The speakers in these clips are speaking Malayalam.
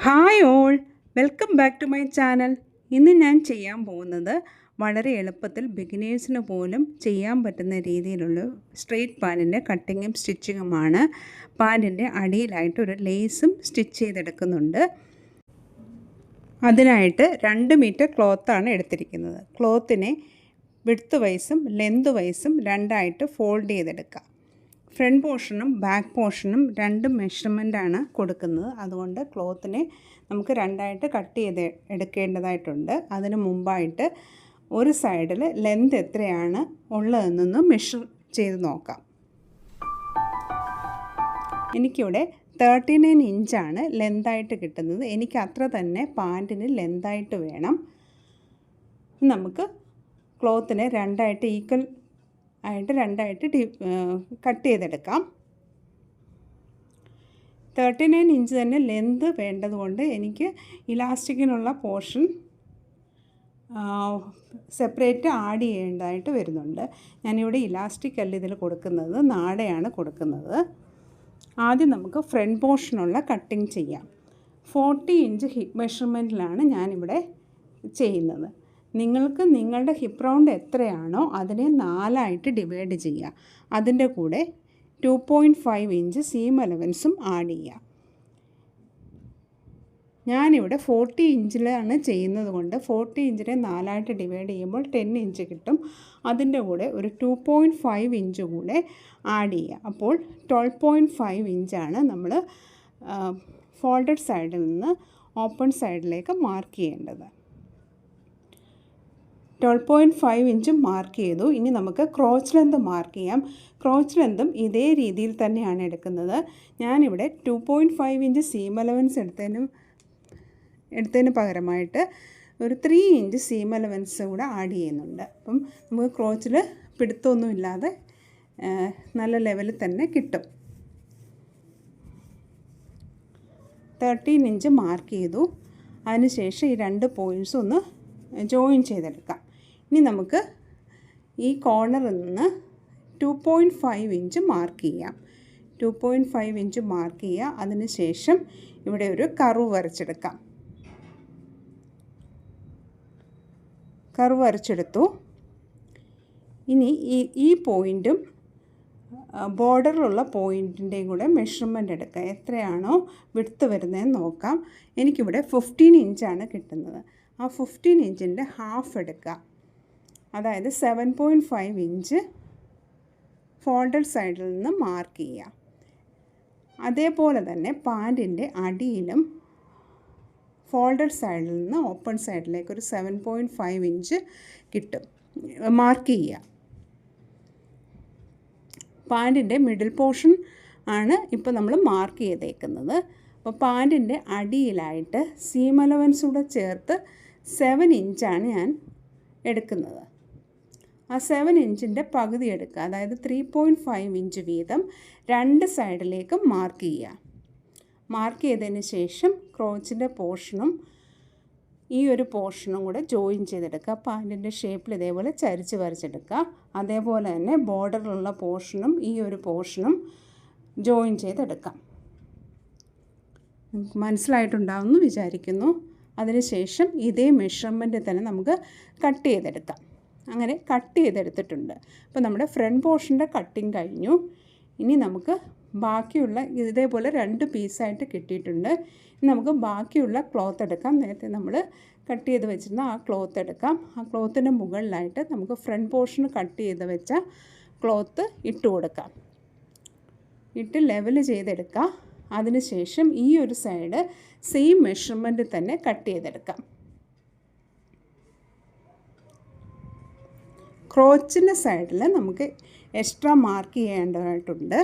Hi all, welcome back to my channel. ഇന്ന് ഞാൻ ചെയ്യാൻ പോകുന്നത് വളരെ എളുപ്പത്തിൽ ബിഗിനേഴ്സിന് പോലും ചെയ്യാൻ പറ്റുന്ന രീതിയിലുള്ള സ്ട്രെയിറ്റ് പാൻറ്റിൻ്റെ കട്ടിങ്ങും സ്റ്റിച്ചിങ്ങുമാണ്. പാൻറ്റിൻ്റെ അടിയിലായിട്ട് ഒരു ലേസും സ്റ്റിച്ച് ചെയ്തെടുക്കുന്നുണ്ട്. അതിനായിട്ട് 2 മീറ്റർ ക്ലോത്താണ് എടുത്തിരിക്കുന്നത്. ക്ലോത്തിനെ വിഡ്ത്ത് വൈസും ലെന്ത് വൈസും രണ്ടായിട്ട് ഫോൾഡ് ചെയ്തെടുക്കുക. ഫ്രണ്ട് പോർഷനും ബാക്ക് പോർഷനും 2 മെഷർമെൻറ്റാണ് കൊടുക്കുന്നത്. അതുകൊണ്ട് ക്ലോത്തിനെ നമുക്ക് രണ്ടായിട്ട് കട്ട് ചെയ്ത് എടുക്കേണ്ടതായിട്ടുണ്ട്. അതിന് മുമ്പായിട്ട് ഒരു സൈഡിൽ ലെന്ത് എത്രയാണ് ഉള്ളതെന്നൊന്ന് മെഷർ ചെയ്ത് നോക്കാം. എനിക്കിവിടെ 39 ഇഞ്ചാണ് ലെന്തായിട്ട് കിട്ടുന്നത്. എനിക്ക് അത്ര തന്നെ പാൻറ്റിന് ലെന്തായിട്ട് വേണം. നമുക്ക് ക്ലോത്തിനെ രണ്ടായിട്ട് ഈക്വൽ ആയിട്ട് രണ്ടായിട്ട് കട്ട് ചെയ്തെടുക്കാം. 39 ഇഞ്ച് തന്നെ ലെന്ത് വേണ്ടതുകൊണ്ട് എനിക്ക് ഇലാസ്റ്റിക്കിനുള്ള പോർഷൻ സെപ്പറേറ്റ് ആഡ് ചെയ്യേണ്ടതായിട്ട് വരുന്നുണ്ട്. ഞാനിവിടെ ഇലാസ്റ്റിക് അല്ല ഇതിൽ കൊടുക്കുന്നത്, നാടയാണ് കൊടുക്കുന്നത്. ആദ്യം നമുക്ക് ഫ്രണ്ട് പോർഷനുള്ള കട്ടിങ് ചെയ്യാം. 40 ഇഞ്ച് ഹിപ്പ് മെഷർമെൻറ്റിലാണ് ഞാനിവിടെ ചെയ്യുന്നത്. നിങ്ങൾക്ക് നിങ്ങളുടെ ഹിപ്പ് റൗണ്ട് എത്രയാണോ അതിനെ 4ആയിട്ട് ഡിവൈഡ് ചെയ്യുക. അതിൻ്റെ കൂടെ 2.5 ഇഞ്ച് സീം അലവൻസും ആഡ് ചെയ്യുക. ഞാനിവിടെ 40 ഇഞ്ചിലാണ് ചെയ്യുന്നത് കൊണ്ട് 40 ഇഞ്ചിനെ 4ആയിട്ട് ഡിവൈഡ് ചെയ്യുമ്പോൾ 10 ഇഞ്ച് കിട്ടും. അതിൻ്റെ കൂടെ ഒരു 2.5 ഇഞ്ച് കൂടെ ആഡ് ചെയ്യുക. അപ്പോൾ 12.5 ഇഞ്ചാണ് നമ്മൾ ഫോൾഡഡ് സൈഡിൽ നിന്ന് ഓപ്പൺ സൈഡിലേക്ക് മാർക്ക് ചെയ്യേണ്ടത്. 12.5 ഇഞ്ചും മാർക്ക് ചെയ്തു. ഇനി നമുക്ക് ക്രോച്ച് ലെന്ത് മാർക്ക് ചെയ്യാം. ക്രോച്ച് ലെന്തും ഇതേ രീതിയിൽ തന്നെയാണ് എടുക്കുന്നത്. ഞാനിവിടെ 2.5 ഇഞ്ച് സീം അലവൻസ് എടുത്തതിന് പകരമായിട്ട് ഒരു 3 ഇഞ്ച് സീം അലവൻസ് കൂടെ ആഡ് ചെയ്യുന്നുണ്ട്. അപ്പം നമുക്ക് ക്രോച്ചിൽ പിടുത്തമൊന്നും ഇല്ലാതെ നല്ല ലെവലിൽ തന്നെ കിട്ടും. 13 ഇഞ്ച് മാർക്ക് ചെയ്തു. അതിനുശേഷം ഈ 2 പോയിൻറ്റ്സ് ഒന്ന് ജോയിൻ ചെയ്തെടുക്കാം. ഇനി നമുക്ക് ഈ കോർണറിൽ നിന്ന് 2.5 ഇഞ്ച് മാർക്ക് ചെയ്യാം. 2.5 ഇഞ്ച് മാർക്ക് ചെയ്യുക. അതിനുശേഷം ഇവിടെ ഒരു കർവ് വരച്ചെടുക്കാം. കർവ് വരച്ചെടുത്തു. ഇനി ഈ പോയിൻറ്റും ബോർഡറിലുള്ള പോയിൻറ്റിൻ്റെയും കൂടെ മെഷർമെൻ്റ് എടുക്കുക. എത്രയാണോ വിഡ്ത്ത് വരുന്നതെന്ന് നോക്കാം. എനിക്കിവിടെ 15 ഇഞ്ചാണ് കിട്ടുന്നത്. ആ 15 ഇഞ്ചിൻ്റെ ഹാഫ് എടുക്കുക. അതായത് 7.5 ഇഞ്ച് ഫോൾഡഡ് സൈഡിൽ നിന്ന് മാർക്ക് ചെയ്യുക. അതേപോലെ തന്നെ പാൻറ്റിൻ്റെ അടിയിലും ഫോൾഡഡ് സൈഡിൽ നിന്ന് ഓപ്പൺ സൈഡിലേക്ക് ഒരു 7.5 ഇഞ്ച് കിട്ടും, മാർക്ക് ചെയ്യുക. പാൻറ്റിൻ്റെ മിഡിൽ പോർഷൻ ആണ് ഇപ്പോൾ നമ്മൾ മാർക്ക് ചെയ്തേക്കുന്നത്. അപ്പോൾ പാൻറ്റിൻ്റെ അടിയിലായിട്ട് സീം അലവൻസ് കൂടെ ചേർത്ത് 7 ഇഞ്ചാണ് ഞാൻ എടുക്കുന്നത്. ആ 7 ഇഞ്ചിൻ്റെ പകുതി എടുക്കുക. അതായത് 3.5 ഇഞ്ച് വീതം 2 സൈഡിലേക്കും മാർക്ക് ചെയ്യുക. മാർക്ക് ചെയ്തതിന് ശേഷം ക്രോച്ചിൻ്റെ പോർഷനും ഈ ഒരു പോർഷനും കൂടെ ജോയിൻ ചെയ്തെടുക്കുക. പാൻറ്റിൻ്റെ ഷേപ്പിൽ ഇതേപോലെ ചരിച്ച് വരച്ചെടുക്കുക. അതേപോലെ തന്നെ ബോർഡറിലുള്ള പോർഷനും ഈ ഒരു പോർഷനും ജോയിൻ ചെയ്തെടുക്കാം. മനസ്സിലായിട്ടുണ്ടാവുമെന്ന് വിചാരിക്കുന്നു. അതിനുശേഷം ഇതേ മെഷർമെൻറ്റ് തന്നെ നമുക്ക് കട്ട് ചെയ്തെടുക്കാം. അങ്ങനെ കട്ട് ചെയ്തെടുത്തിട്ടുണ്ട്. അപ്പോൾ നമ്മുടെ ഫ്രണ്ട് പോർഷൻ്റെ കട്ടിങ് കഴിഞ്ഞു. ഇനി നമുക്ക് ബാക്കിയുള്ള ഇതേപോലെ 2 പീസായിട്ട് കിട്ടിയിട്ടുണ്ട്. ഇനി നമുക്ക് ബാക്കിയുള്ള ക്ലോത്ത് എടുക്കാം. നേരത്തെ നമ്മൾ കട്ട് ചെയ്ത് വെച്ചിരുന്ന ആ ക്ലോത്ത് എടുക്കാം. ആ ക്ലോത്തിൻ്റെ മുകളിലായിട്ട് നമുക്ക് ഫ്രണ്ട് പോർഷന് കട്ട് ചെയ്ത് വെച്ച ക്ലോത്ത് ഇട്ട് കൊടുക്കാം. ഇട്ട് ലെവൽ ചെയ്തെടുക്കുക. അതിനുശേഷം ഈ ഒരു സൈഡ് സെയിം മെഷർമെൻറ്റ് തന്നെ കട്ട് ചെയ്തെടുക്കാം. ക്രോച്ചിൻ്റെ സൈഡിൽ നമുക്ക് എക്സ്ട്രാ മാർക്ക് ചെയ്യേണ്ടതായിട്ടുണ്ട്.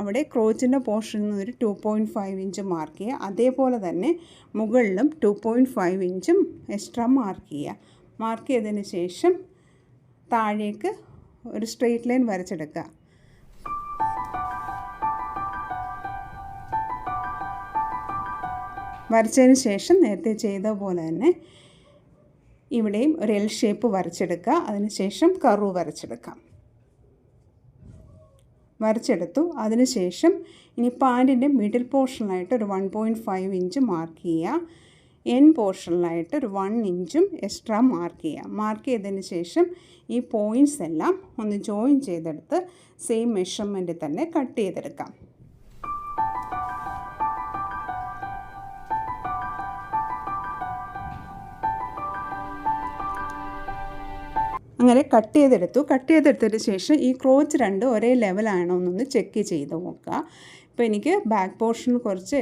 അവിടെ ക്രോച്ചിൻ്റെ പോർഷനിൽ നിന്ന് ഒരു 2.5 ഇഞ്ച് മാർക്ക് ചെയ്യുക. അതേപോലെ തന്നെ മുകളിലും 2.5 ഇഞ്ചും എക്സ്ട്രാ മാർക്ക് ചെയ്യുക. മാർക്ക് ചെയ്തതിന് ശേഷം താഴേക്ക് ഒരു സ്ട്രെയിറ്റ് ലൈൻ വരച്ചെടുക്കുക. വരച്ചതിന് ശേഷം നേരത്തെ ചെയ്ത പോലെ തന്നെ ഇവിടെയും ഒരു എൽ ഷേപ്പ് വരച്ചെടുക്കുക. അതിനുശേഷം കർവ് വരച്ചെടുക്കാം. വരച്ചെടുത്തു. അതിനുശേഷം ഇനി പാൻറ്റിൻ്റെ മിഡിൽ പോർഷനിലായിട്ട് ഒരു 1.5 ഇഞ്ച് മാർക്ക് ചെയ്യുക. എൻ പോർഷനിലായിട്ട് ഒരു 1 ഇഞ്ചും എക്സ്ട്രാ മാർക്ക് ചെയ്യുക. മാർക്ക് ചെയ്തതിന് ശേഷം ഈ പോയിൻറ്റ്സ് എല്ലാം ഒന്ന് ജോയിൻ ചെയ്തെടുത്ത് സെയിം മെഷർമെൻറ്റിൽ തന്നെ കട്ട് ചെയ്തെടുക്കാം. അങ്ങനെ കട്ട് ചെയ്തെടുത്തതിന് ശേഷം ഈ ക്രോച്ച് രണ്ട് ഒരേ ലെവലാണോ എന്നൊന്ന് ചെക്ക് ചെയ്ത് നോക്കുക. ഇപ്പോൾ എനിക്ക് ബാക്ക് പോർഷനിൽ കുറച്ച്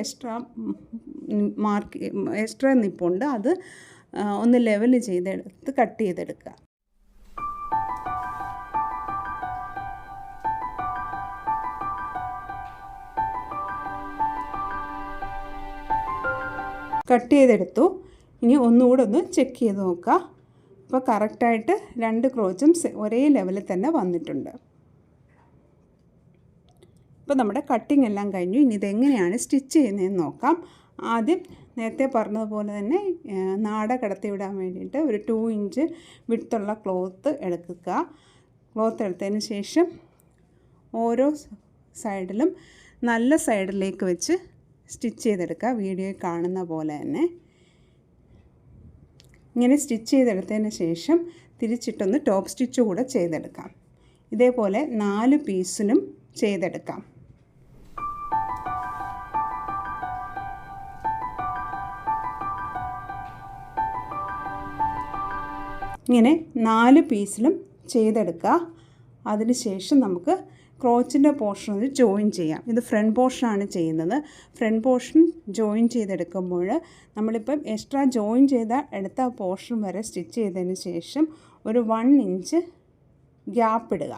എക്സ്ട്രാ നിപ്പുണ്ട്. അത് ഒന്ന് ലെവൽ ചെയ്തെടുത്ത് കട്ട് ചെയ്തെടുക്കുക. കട്ട് ചെയ്തെടുത്തു. ഇനി ഒന്നുകൂടെ ഒന്ന് ചെക്ക് ചെയ്ത് നോക്കുക. അപ്പോൾ കറക്റ്റായിട്ട് രണ്ട് ക്രോച്ചും ഒരേ ലെവലിൽ തന്നെ വന്നിട്ടുണ്ട്. ഇപ്പോൾ നമ്മുടെ കട്ടിങ് എല്ലാം കഴിഞ്ഞു. ഇനി ഇതെങ്ങനെയാണ് സ്റ്റിച്ച് ചെയ്യുന്നതെന്ന് നോക്കാം. ആദ്യം നേരത്തെ പറഞ്ഞതുപോലെ തന്നെ നാട കടത്തി വിടാൻ വേണ്ടിയിട്ട് ഒരു 2 ഇഞ്ച് വിഡ്ത്തുള്ള ക്ലോത്ത് എടുക്കുക. ക്ലോത്ത് എടുത്തതിന് ശേഷം ഓരോ സൈഡിലും നല്ല സൈഡിലേക്ക് വെച്ച് സ്റ്റിച്ച് ചെയ്തെടുക്കുക. വീഡിയോയിൽ കാണുന്ന പോലെ തന്നെ ഇങ്ങനെ സ്റ്റിച്ച് ചെയ്തെടുത്തതിന് ശേഷം തിരിച്ചിട്ടൊന്ന് ടോപ്പ് സ്റ്റിച്ച് കൂടെ ചെയ്തെടുക്കാം. ഇതേപോലെ 4 പീസിലും ചെയ്തെടുക്കാം. ഇങ്ങനെ 4 പീസിലും ചെയ്തെടുക്കുക. അതിനുശേഷം നമുക്ക് ക്രോച്ചിൻ്റെ പോർഷൻ ഒന്ന് ജോയിൻ ചെയ്യാം. ഇത് ഫ്രണ്ട് പോർഷനാണ് ചെയ്യുന്നത്. ഫ്രണ്ട് പോർഷൻ ജോയിൻ ചെയ്തെടുക്കുമ്പോൾ നമ്മളിപ്പം എക്സ്ട്രാ ജോയിൻ എടുത്ത പോർഷൻ വരെ സ്റ്റിച്ച് ചെയ്തതിന് ശേഷം ഒരു 1 ഇഞ്ച് ഗ്യാപ്പ് ഇടുക.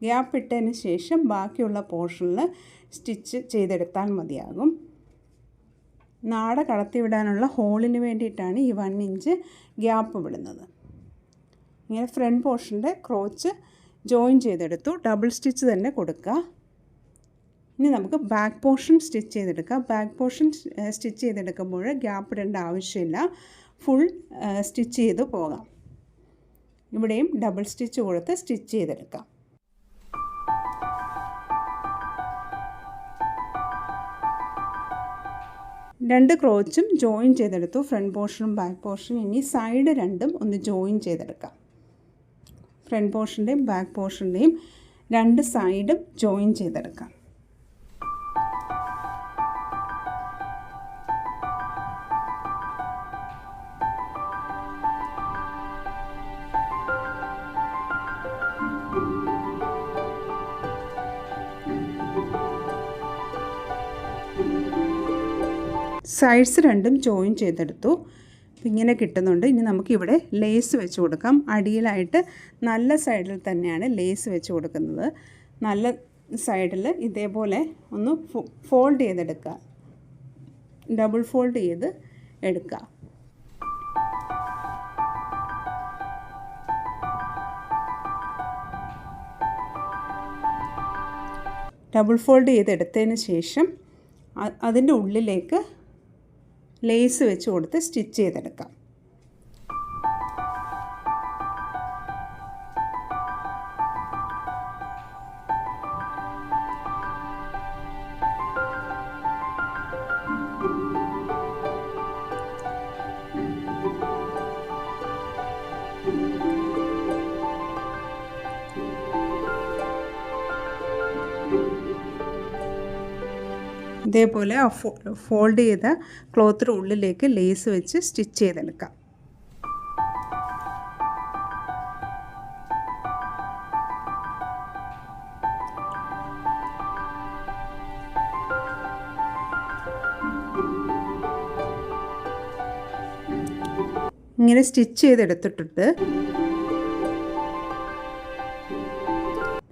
ഗ്യാപ്പ് ഇട്ടതിന് ശേഷം ബാക്കിയുള്ള പോർഷനിൽ സ്റ്റിച്ച് ചെയ്തെടുത്താൽ മതിയാകും. നാട കടത്തിവിടാനുള്ള ഹോളിന് വേണ്ടിയിട്ടാണ് ഈ 1 ഇഞ്ച് ഗ്യാപ്പ് വിടുന്നത്. ഇങ്ങനെ ഫ്രണ്ട് പോർഷൻ്റെ ക്രോച്ച് ജോയിൻ ചെയ്തെടുത്തു. ഡബിൾ സ്റ്റിച്ച് തന്നെ കൊടുക്കുക. ഇനി നമുക്ക് ബാക്ക് പോർഷൻ സ്റ്റിച്ച് ചെയ്തെടുക്കാം. ബാക്ക് പോർഷൻ സ്റ്റിച്ച് ചെയ്തെടുക്കുമ്പോൾ ഗ്യാപ്പ് ഇടേണ്ട ആവശ്യമില്ല. ഫുൾ സ്റ്റിച്ച് ചെയ്ത് പോകാം. ഇവിടെയും ഡബിൾ സ്റ്റിച്ച് കൊടുത്ത് സ്റ്റിച്ച് ചെയ്തെടുക്കാം. രണ്ട് ക്രോച്ചും ജോയിൻ ചെയ്തെടുത്തു. ഫ്രണ്ട് പോർഷനും ബാക്ക് പോർഷനും. ഇനി സൈഡ് രണ്ടും ഒന്ന് ജോയിൻ ചെയ്തെടുക്കാം. ഫ്രണ്ട് പോർഷൻ്റെയും ബാക്ക് പോർഷൻ്റെയും രണ്ട് സൈഡും ജോയിൻ ചെയ്തെടുക്കാം. സൈഡ്സ് രണ്ടും ജോയിൻ ചെയ്തെടുത്തു. ഇങ്ങനെ കിട്ടുന്നുണ്ട്. ഇനി നമുക്കിവിടെ ലേസ് വെച്ച് കൊടുക്കാം. അടിയിലായിട്ട് നല്ല സൈഡിൽ തന്നെയാണ് ലേസ് വെച്ച് കൊടുക്കുന്നത്. നല്ല സൈഡിൽ ഇതേപോലെ ഒന്ന് ഫോൾഡ് ചെയ്തെടുക്കുക. ഡബിൾ ഫോൾഡ് ചെയ്ത് എടുക്കുക. ഡബിൾ ഫോൾഡ് ചെയ്തെടുത്തതിന് ശേഷം അതിൻ്റെ ഉള്ളിലേക്ക് ലേസ് വെച്ച് കൊടുത്ത് സ്റ്റിച്ച് ചെയ്തെടുക്കാം. ഇതേപോലെ ഫോൾഡ് ചെയ്ത ക്ലോത്തിന് ഉള്ളിലേക്ക് ലേസ് വെച്ച് സ്റ്റിച്ച് ചെയ്തെടുക്കാം. ഇങ്ങനെ സ്റ്റിച്ച് ചെയ്തെടുത്തിട്ടുണ്ട്.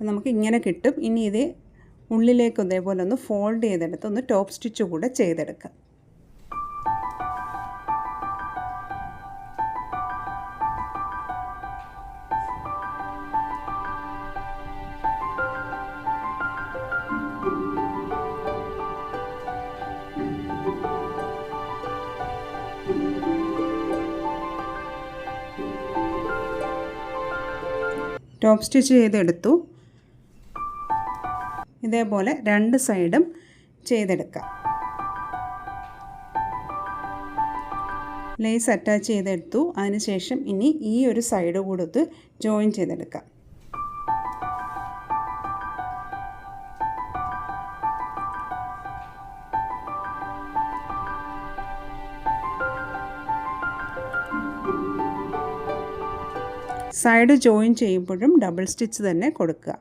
നമുക്ക് ഇങ്ങനെ കിട്ടും. ഇനി ഇത് ഉള്ളിലേക്ക് ഇതേപോലെ ഒന്ന് ഫോൾഡ് ചെയ്തെടുത്ത് ഒന്ന് ടോപ്പ് സ്റ്റിച്ച് കൂടെ ചെയ്തെടുക്കാം. ടോപ്പ് സ്റ്റിച്ച് ചെയ്തെടുത്തു. ഇതേപോലെ 2 സൈഡും ചെയ്തെടുക്കാം. ലേസ് അറ്റാച്ച് ചെയ്തെടുത്തു. അതിനുശേഷം ഇനി ഈ ഒരു സൈഡ് കൊടുത്ത് ജോയിൻ ചെയ്തെടുക്കാം. സൈഡ് ജോയിൻ ചെയ്യുമ്പോഴും ഡബിൾ സ്റ്റിച്ച് തന്നെ കൊടുക്കുക.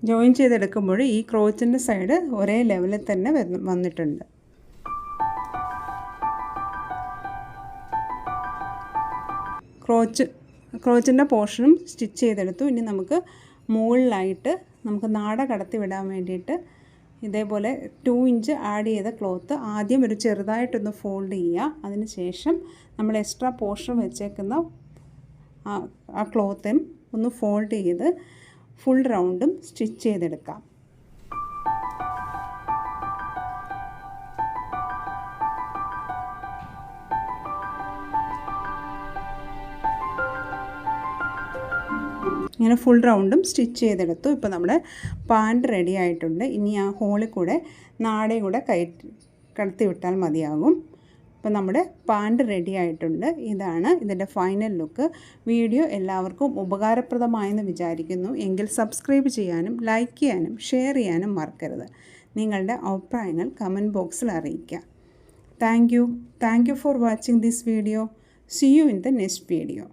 ജോയിൻ ചെയ്തെടുക്കുമ്പോൾ ഈ ക്രോച്ചിൻ്റെ സൈഡ് ഒരേ ലെവലിൽ തന്നെ വന്നിട്ടുണ്ട്. ക്രോച്ചിൻ്റെ പോർഷനും സ്റ്റിച്ച് ചെയ്തെടുത്തു. ഇനി നമുക്ക് മുകളിലായിട്ട് നമുക്ക് നാട കടത്തി വിടാൻ വേണ്ടിയിട്ട് ഇതേപോലെ 2 ഇഞ്ച് ആഡ് ചെയ്ത ക്ലോത്ത് ആദ്യം ഒരു ചെറുതായിട്ടൊന്ന് ഫോൾഡ് ചെയ്യുക. അതിന് ശേഷം നമ്മൾ എക്സ്ട്രാ പോർഷൻ വെച്ചേക്കുന്ന ആ ക്ലോത്തും ഒന്ന് ഫോൾഡ് ചെയ്ത് ഫുൾ റൗണ്ടും സ്റ്റിച്ച് ചെയ്തെടുക്കാം. ഇങ്ങനെ ഫുൾ റൗണ്ടും സ്റ്റിച്ച് ചെയ്തെടുത്തു. ഇപ്പോൾ നമ്മുടെ പാൻറ് റെഡി ആയിട്ടുണ്ട്. ഇനി ആ ഹോളിൽ കൂടെ നാടയും കൂടെ കടത്തി വിട്ടാൽ മതിയാകും. അപ്പോൾ നമ്മുടെ പാൻറ് റെഡി ആയിട്ടുണ്ട്. ഇതാണ് ഇതിൻ്റെ ഫൈനൽ ലുക്ക്. വീഡിയോ എല്ലാവർക്കും ഉപകാരപ്രദമായെന്ന് വിചാരിക്കുന്നു. എങ്കിൽ സബ്സ്ക്രൈബ് ചെയ്യാനും ലൈക്ക് ചെയ്യാനും ഷെയർ ചെയ്യാനും മറക്കരുത്. നിങ്ങളുടെ അഭിപ്രായങ്ങൾ കമൻറ്റ് ബോക്സിൽ അറിയിക്കുക. Thank you for watching this video. See you in the next video.